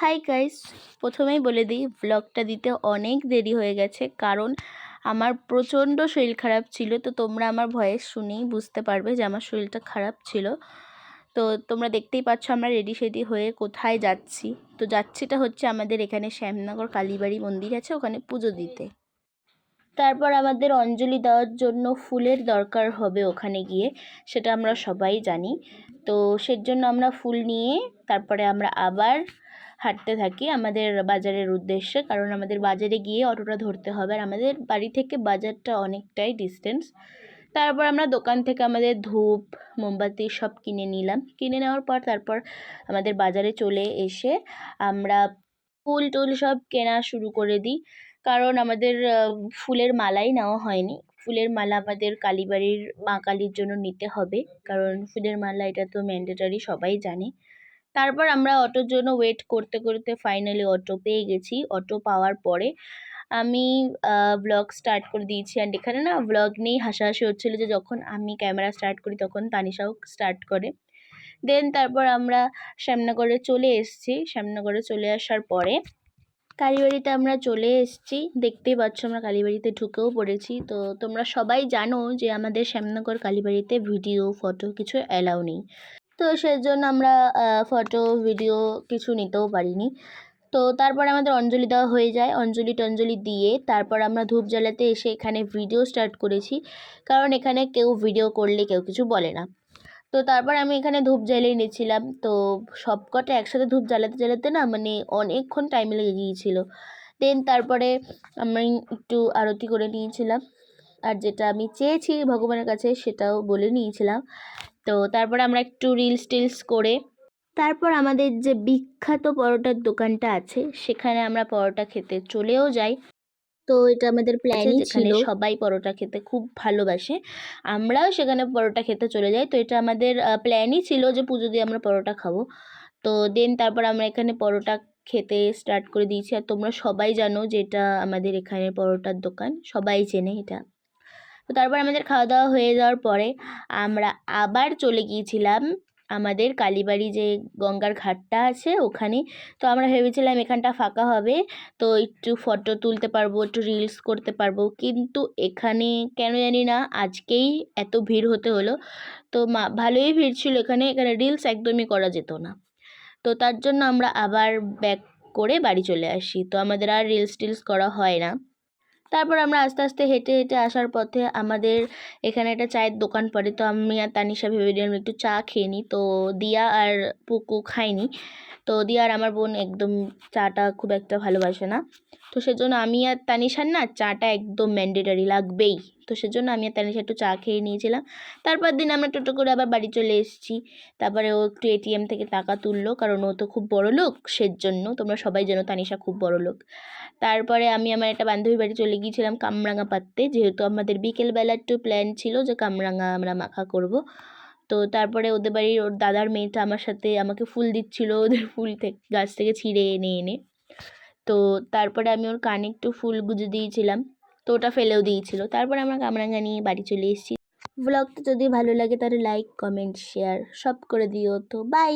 Hi guys, প্রথমেই বলে দিই ব্লগটা দিতে অনেক দেরি হয়ে গেছে, কারণ আমার প্রচণ্ড শরীর খারাপ ছিল। তো তোমরা আমার ভয়েস শুনেই বুঝতে পারবে যে আমার শরীরটা খারাপ ছিল। তো তোমরা দেখতেই পাচ্ছ আমরা রেডি সেডি হয়ে কোথায় যাচ্ছি। তো যাচ্ছিটা হচ্ছে আমাদের এখানে শ্যামনগর কালীবাড়ি মন্দির আছে, ওখানে পুজো দিতে। তারপর আমাদের অঞ্জলি দেওয়ার জন্য ফুলের দরকার হবে ওখানে গিয়ে, সেটা আমরা সবাই জানি। তো সেজন্য আমরা ফুল নিয়ে তারপরে আমরা আবার হাঁটতে থাকি আমাদের বাজারের উদ্দেশ্যে, কারণ আমাদের বাজারে গিয়ে অটোটা ধরতে হবে, আর আমাদের বাড়ি থেকে বাজারটা অনেকটাই ডিস্টেন্স। তারপর আমরা দোকান থেকে আমাদের ধূপ মোমবাতি সব কিনে নিলাম। কিনে নেওয়ার পর তারপর আমাদের বাজারে চলে এসে আমরা ফুল টুল সব কেনা শুরু করে দিই, কারণ আমাদের ফুলের মালাই নেওয়া হয়নি। ফুলের মালা আমাদের কালীবাড়ির মা কালীর জন্য নিতে হবে, কারণ ফুলের মালা এটা তো ম্যান্ডেটরি, সবাই জানে। তারপর আমরা অটোর জন্য ওয়েট করতে করতে ফাইনালি অটো পেয়ে গেছি। অটো পাওয়ার পরে আমি ব্লগ স্টার্ট করে দিয়েছি। অ্যান্ড এখানে না ব্লগ নিয়েই হাসাহাসি হচ্ছিলো যে যখন আমি ক্যামেরা স্টার্ট করি তখন তানিশাও স্টার্ট করে। দেন তারপর আমরা শ্যামনগরে চলে এসেছি। শ্যামনগরে চলে আসার পরে কালীবাড়িতে আমরা চলে এসেছি, দেখতেই পাচ্ছ আমরা কালীবাড়িতে ঢুকেও পড়েছি। তো তোমরা সবাই জানো যে আমাদের শ্যামনগর কালীবাড়িতে ভিডিও ফটো কিছু অ্যালাউ নেই। তো সেজন্য আমরা ফটো ভিডিও কিছু নিতেও পারিনি। তো তারপর আমাদের অঞ্জলি দেওয়া হয়ে যায়। অঞ্জলি টঞ্জলি দিয়ে তারপর আমরা ধূপ জ্বালাতে এসে এখানে ভিডিও স্টার্ট করেছি, কারণ এখানে কেউ ভিডিও করলে কেউ কিছু বলে না। তো তারপর আমি এখানে ধূপ জ্বালিয়ে নিয়েছিলাম। তো সবকটা একসাথে ধূপ জ্বালাতে জ্বালাতে না মানে অনেকক্ষণ টাইম লেগে গিয়েছিলো। দেন তারপরে আমি একটু আরতি করে নিয়েছিলাম, আর যেটা আমি চেয়েছি ভগবানের কাছে সেটাও বলে নিয়েছিলাম। তো তারপরে আমরা একটু রিলস টিলস করে তারপর আমাদের যে বিখ্যাত পরোটার দোকানটা আছে সেখানে আমরা পরোটা খেতে চলেও যাই। তো এটা আমাদের প্ল্যানই ছিল, সবাই পরোটা খেতে খুব ভালোবাসে, আমরাও সেখানে পরোটা খেতে চলে যাই। তো এটা আমাদের প্ল্যানই ছিল যে পুজো দিয়ে আমরা পরোটা খাবো। তো দেন তারপর আমরা এখানে পরোটা খেতে স্টার্ট করে দিয়েছি। আর তোমরা সবাই জানো যে এটা আমাদের এখানে পরোটার দোকান, সবাই চেনে এটা। তো তারপর আমাদের খাওয়া দাওয়া হয়ে যাওয়ার পরে আমরা আবার চলে গিয়েছিলাম আমাদের কালীবাড়ি যে গঙ্গার ঘাটটা আছে ওখানে। তো আমরা ভেবেছিলাম এখানটা ফাঁকা হবে, তো একটু ফটো তুলতে পারবো, একটু রিলস করতে পারবো, কিন্তু এখানে কেন জানি না আজকেই এত ভিড় হতে হলো। তো ভালোই ভিড় ছিল এখানে, এখানে রিলস একদমই করা যেত না। তো তার জন্য আমরা আবার ব্যাক করে বাড়ি চলে আসি। তো আমাদের আর রিলস টিলস করা হয় না। তারপর আমরা আস্তে আস্তে হেঁটে হেঁটে আসার পথে আমাদের এখানে একটা চায়ের দোকান পড়ে। তো আমি আর তানিশা ভেবে নিলাম একটু চা খেয়ে নিই। তো দিয়া আর পুকু খাইনি। তো দিয়া আর আমার বোন একদম চাটা খুব একটা ভালোবাসে না। তো সেজন্য আমি আর তানিশার না চাটা একদম ম্যান্ডেটারি লাগবেই। তো সেজন্য আমি আর তানিশা একটু চা খেয়ে নিয়েছিলাম। তারপর দিন আমরা টোটো করে আবার বাড়ি চলে এসেছি। তারপরে ও একটু এটিএম থেকে টাকা তুললো, কারণ ও তো খুব বড় লোক, সেজন্য। তোমরা সবাই জানো তানিশা খুব বড় লোক। তারপরে আমি আমার একটা বান্ধবীর বাড়ি চলে গিয়েছিলাম কামরাঙা পাততে, যেহেতু আমাদের বিকেলবেলা একটু প্ল্যান ছিল যে কামরাঙা আমরা মাখা করব। তো তারপরে ওদের বাড়ির ওর দাদার মেয়েটা আমার সাথে আমাকে ফুল দিচ্ছিল, ওদের ফুল থেকে গাছ থেকে ছিঁড়ে এনে এনে। তো তারপরে আমি ওর কানে একটু ফুল গুঁজে দিয়েছিলাম, তো ওটা ফেলেও দিয়েছিল। তারপরে আমরা কামরাঙা নিয়ে বাড়ি চলে এসেছি। ব্লগটা যদি ভালো লাগে তাহলে লাইক কমেন্ট শেয়ার সব করে দিও। তো বাই।